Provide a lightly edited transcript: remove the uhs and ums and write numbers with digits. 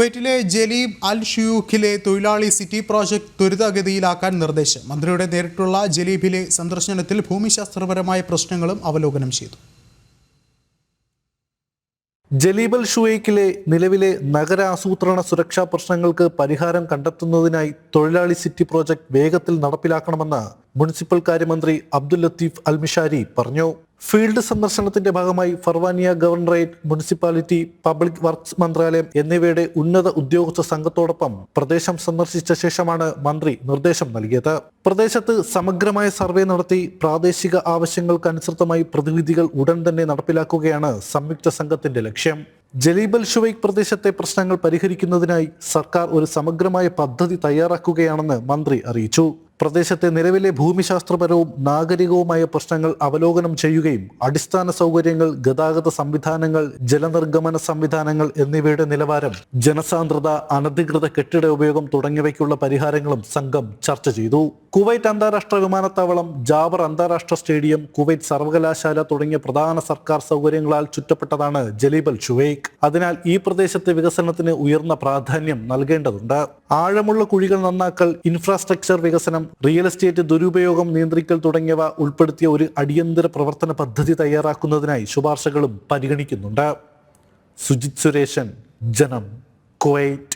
കുവൈറ്റിലെ ജലീബ് അൽ ഷുയൂഖിലെ തൊഴിലാളി city project ത്വരിതഗതിയിലാക്കാൻ നിർദ്ദേശം. മന്ത്രിയുടെ നേരിട്ടുള്ള ജലീബിലെ സന്ദർശനത്തിൽ ഭൂമിശാസ്ത്രപരമായ പ്രശ്നങ്ങളും അവലോകനം ചെയ്തു. ജലീബ് അൽ ഷുവൈക്കിലെ നിലവിലെ നഗര ആസൂത്രണ സുരക്ഷാ പ്രശ്നങ്ങൾക്ക് പരിഹാരം കണ്ടെത്തുന്നതിനായി തൊഴിലാളി സിറ്റി പ്രോജക്ട് വേഗത്തിൽ നടപ്പിലാക്കണമെന്ന് മുനിസിപ്പൽ കാര്യമന്ത്രി അബ്ദുൽ ലത്തീഫ് അൽ മിഷാരി പറഞ്ഞു. ഫീൽഡ് സന്ദർശനത്തിന്റെ ഭാഗമായി Farwaniya governorate, municipality, public works മന്ത്രാലയം എന്നിവയുടെ ഉന്നത ഉദ്യോഗസ്ഥ സംഘത്തോടൊപ്പം പ്രദേശം സന്ദർശിച്ച ശേഷമാണ് മന്ത്രി നിർദ്ദേശം നൽകിയത്. പ്രദേശത്ത് സമഗ്രമായ സർവേ നടത്തി പ്രാദേശിക ആവശ്യങ്ങൾക്കനുസൃതമായി പ്രതിവിധികൾ ഉടൻ തന്നെ നടപ്പിലാക്കുകയാണ് സംയുക്ത സംഘത്തിന്റെ ലക്ഷ്യം. ജലീബ് അൽ ഷുവൈക്ക് പ്രദേശത്തെ പ്രശ്നങ്ങൾ പരിഹരിക്കുന്നതിനായി സർക്കാർ ഒരു സമഗ്രമായ പദ്ധതി തയ്യാറാക്കുകയാണെന്ന് മന്ത്രി അറിയിച്ചു. പ്രദേശത്തെ നിലവിലെ ഭൂമിശാസ്ത്രപരവും നാഗരികവുമായ പ്രശ്നങ്ങൾ അവലോകനം ചെയ്യുകയും അടിസ്ഥാന സൗകര്യങ്ങൾ, ഗതാഗത സംവിധാനങ്ങൾ, ജലനിർഗമന സംവിധാനങ്ങൾ എന്നിവയുടെ നിലവാരം, ജനസാന്ദ്രത, അനധികൃത കെട്ടിട ഉപയോഗം തുടങ്ങിയവയ്ക്കുള്ള പരിഹാരങ്ങളും സംഘം ചർച്ച ചെയ്തു. കുവൈറ്റ് അന്താരാഷ്ട്ര വിമാനത്താവളം, ജാബർ അന്താരാഷ്ട്ര സ്റ്റേഡിയം, കുവൈറ്റ് സർവകലാശാല തുടങ്ങിയ പ്രധാന സർക്കാർ സൗകര്യങ്ങളാൽ ചുറ്റപ്പെട്ടതാണ് ജലീബ് അൽ ഷുവൈക്ക്. അതിനാൽ ഈ പ്രദേശത്തെ വികസനത്തിന് ഉയർന്ന പ്രാധാന്യം നൽകേണ്ടതുണ്ട്. ആഴമുള്ള കുഴികൾ നന്നാക്കൽ, ഇൻഫ്രാസ്ട്രക്ചർ വികസനം, റിയൽ എസ്റ്റേറ്റ് ദുരുപയോഗം നിയന്ത്രിക്കൽ തുടങ്ങിയവ ഉൾപ്പെടുത്തിയ ഒരു അടിയന്തര പ്രവർത്തന പദ്ധതി തയ്യാറാക്കുന്നതിനായി ശുപാർശകളും പരിഗണിക്കുന്നുണ്ട്. സുജിത് സുരേഷൻ, ജനം, കുവൈറ്റ്.